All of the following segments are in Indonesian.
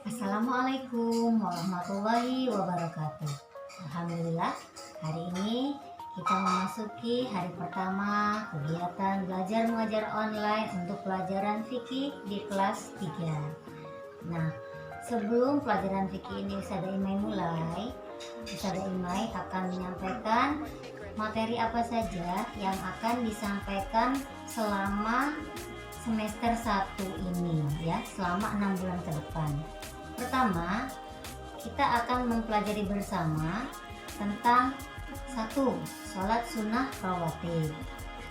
Assalamualaikum warahmatullahi wabarakatuh. Alhamdulillah, hari ini kita memasuki hari pertama kegiatan belajar mengajar online untuk pelajaran fikih di kelas 3. Nah, sebelum pelajaran fikih ini Ustazah Imai mulai, Ustazah Imai akan menyampaikan materi apa saja yang akan disampaikan selama semester 1 ini ya, selama 6 bulan ke depan. Pertama, kita akan mempelajari bersama tentang 1. Sholat sunnah rawatib.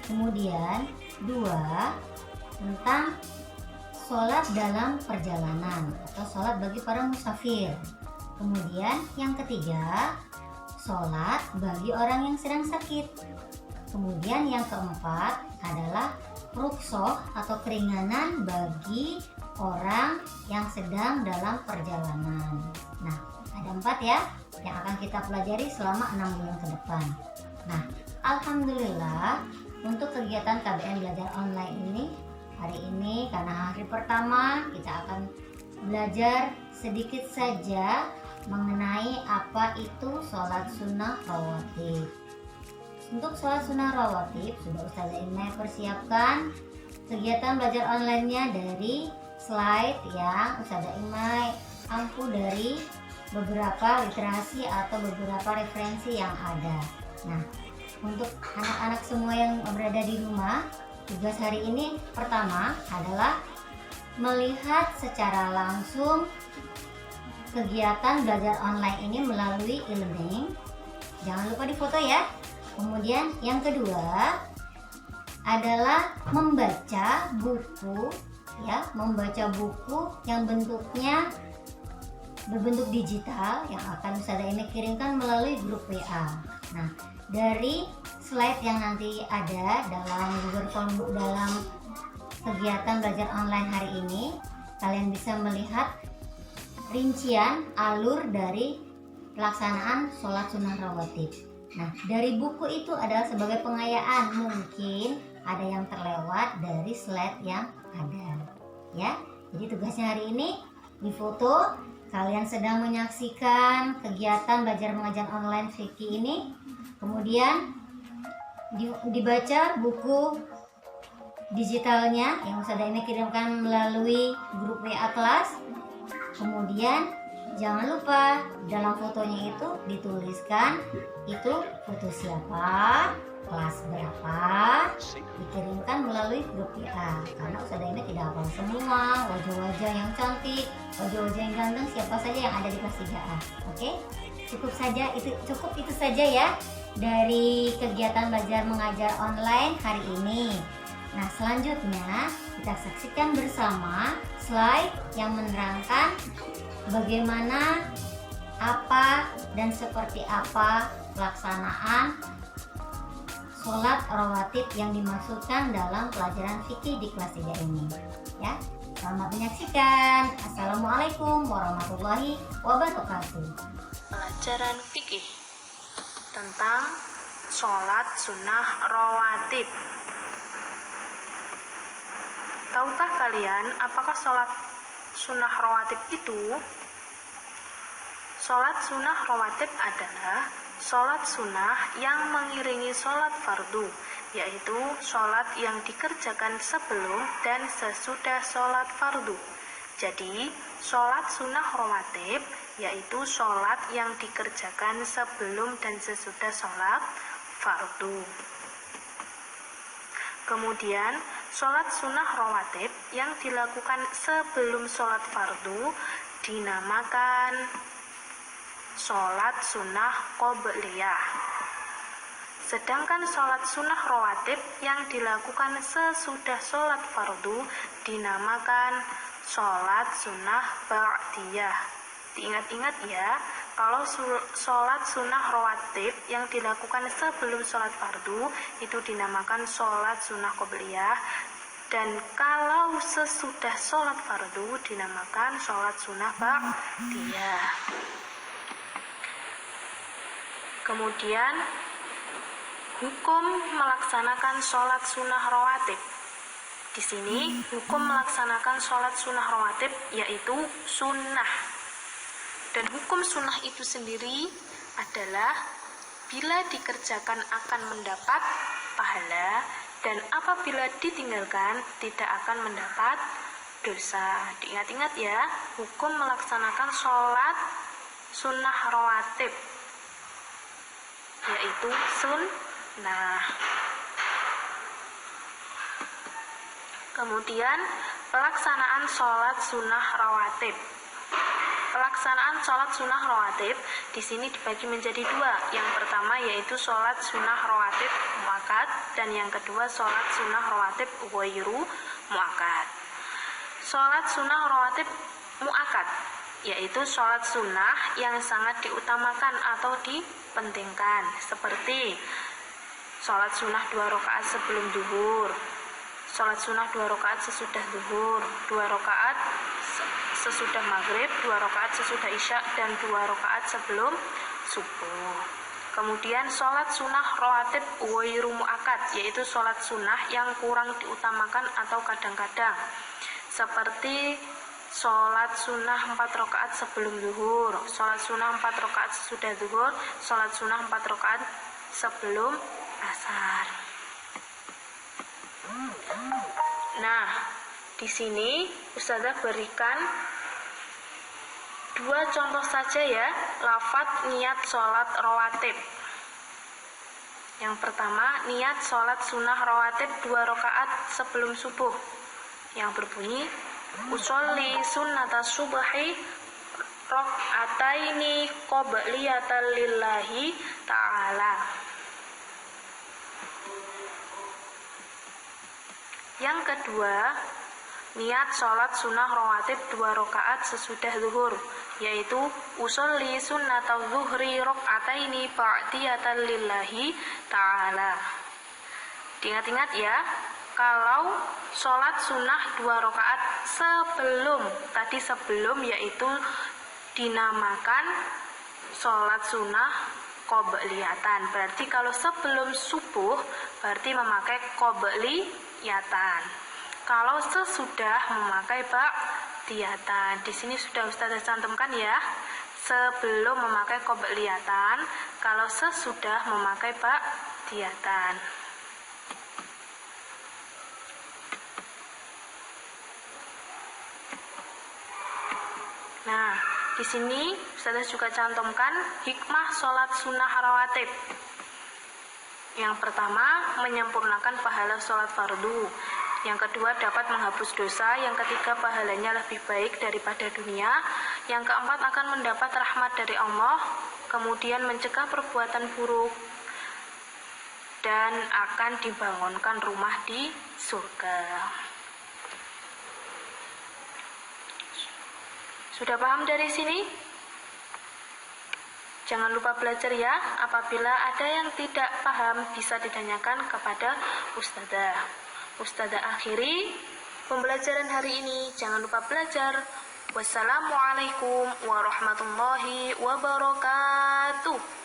Kemudian 2. Tentang sholat dalam perjalanan atau sholat bagi para musafir. Kemudian yang ketiga, sholat bagi orang yang sedang sakit. Kemudian yang keempat adalah rukhsah atau keringanan bagi orang yang sedang dalam perjalanan. Nah, ada 4 ya yang akan kita pelajari selama 6 bulan ke depan. Nah, alhamdulillah untuk kegiatan KBM belajar online ini, hari ini karena hari pertama kita akan belajar sedikit saja mengenai apa itu sholat sunnah rawatib. Untuk sholat sunnah rawatib sudah Ustazah Imai persiapkan kegiatan belajar online-nya dari slide yang Ustazah Imai ampu dari beberapa literasi atau beberapa referensi yang ada. Nah, untuk anak-anak semua yang berada di rumah, tugas hari ini pertama adalah melihat secara langsung kegiatan belajar online ini melalui e-learning. Jangan lupa difoto ya. Kemudian yang kedua adalah membaca buku ya, membaca buku yang bentuknya berbentuk digital yang akan Ustazah Imai kirimkan melalui grup WA. Nah, dari slide yang nanti ada dalam Google Form dalam kegiatan belajar online hari ini, kalian bisa melihat rincian alur dari pelaksanaan sholat sunnah rawatib. Nah, dari buku itu adalah sebagai pengayaan, mungkin ada yang terlewat dari slide yang ada ya. Jadi tugasnya hari ini difoto, kalian sedang menyaksikan kegiatan belajar mengajar online fikih ini, kemudian dibaca buku digitalnya yang Ustazah Imai kirimkan melalui grup WA kelas. Kemudian jangan lupa dalam fotonya itu dituliskan itu foto siapa, kelas berapa, dikirimkan melalui grup WA. Karena Ustazah Imai tidak hafal semua wajah-wajah yang cantik, wajah-wajah yang ganteng siapa saja yang ada di kelas 3A. Oke? Cukup itu saja ya dari kegiatan belajar mengajar online hari ini. Nah, selanjutnya kita saksikan bersama slide yang menerangkan bagaimana, apa, dan seperti apa pelaksanaan sholat rawatib yang dimaksudkan dalam pelajaran fikih di kelas 3 ini ya. Selamat menyaksikan. Assalamualaikum warahmatullahi wabarakatuh. Pelajaran fikih tentang sholat sunnah rawatib. Tahukah kalian apakah sholat sunnah rawatib itu? Sholat sunnah rawatib adalah sholat sunnah yang mengiringi sholat fardu, yaitu sholat yang dikerjakan sebelum dan sesudah sholat fardu. Jadi, sholat sunnah rawatib yaitu sholat yang dikerjakan sebelum dan sesudah sholat fardu. Kemudian, sholat sunnah rawatib yang dilakukan sebelum sholat fardu dinamakan sholat sunnah qobliyah. Sedangkan sholat sunnah rawatib yang dilakukan sesudah sholat fardu dinamakan sholat sunnah ba'diyah. Diingat-ingat ya, kalau sholat sunnah rawatib yang dilakukan sebelum sholat fardu itu dinamakan sholat sunnah qobliyah, dan kalau sesudah sholat fardu dinamakan sholat sunnah ba'diyah. Kemudian hukum melaksanakan sholat sunnah rawatib. Di sini hukum melaksanakan sholat sunnah rawatib yaitu sunnah. Dan hukum sunnah itu sendiri adalah bila dikerjakan akan mendapat pahala dan apabila ditinggalkan tidak akan mendapat dosa. Diingat-ingat ya, hukum melaksanakan sholat sunnah rawatib yaitu sunnah. Kemudian pelaksanaan sholat sunnah rawatib. Pelaksanaan sholat sunnah rawatib di sini dibagi menjadi dua. Yang pertama yaitu sholat sunnah rawatib muakkad dan yang kedua sholat sunnah rawatib ghairu muakkad. Sholat sunnah rawatib muakkad yaitu sholat sunnah yang sangat diutamakan atau dipentingkan, seperti sholat sunnah 2 rakaat sebelum zuhur, sholat sunnah 2 rakaat sesudah zuhur, 2 rakaat sesudah maghrib, 2 rakaat sesudah isya, dan 2 rakaat sebelum subuh. Kemudian sholat sunnah rawatib ghairu muakkad yaitu sholat sunnah yang kurang diutamakan atau kadang-kadang, seperti sholat sunnah 4 rakaat sebelum zuhur, sholat sunnah 4 rakaat sesudah zuhur, sholat sunnah 4 rakaat sebelum asar. Nah, di sini Ustazah berikan 2 contoh saja ya, lafadz niat sholat rawatib. Yang pertama, niat sholat sunnah rawatib 2 rakaat sebelum subuh, yang berbunyi usolli sunnata subhi rakaataini qobliyatan lillahi ta'ala. Yang kedua, niat sholat sunnah rawatib 2 rakaat sesudah zuhur, yaitu usolli sunnata zuhri rakaataini ba'diyatan lillahi ta'ala. Diingat-ingat ya, kalau sholat sunnah 2 rakaat sebelum yaitu dinamakan sholat sunnah qobliyatan. Berarti kalau sebelum subuh berarti memakai qobliyatan. Kalau sesudah memakai ba'diyatan. Di sini sudah Ustazah cantumkan ya. Sebelum memakai qobliyatan, kalau sesudah memakai ba'diyatan. Nah, di sini Ustazah juga cantumkan hikmah sholat sunnah rawatib. Yang pertama, menyempurnakan pahala sholat fardu. Yang kedua, dapat menghapus dosa. Yang ketiga, pahalanya lebih baik daripada dunia. Yang keempat, akan mendapat rahmat dari Allah. Kemudian mencegah perbuatan buruk dan akan dibangunkan rumah di surga. Sudah paham dari sini? Jangan lupa belajar ya. Apabila ada yang tidak paham bisa ditanyakan kepada Ustazah. Ustazah akhiri pembelajaran hari ini. Jangan lupa belajar. Wassalamualaikum warahmatullahi wabarakatuh.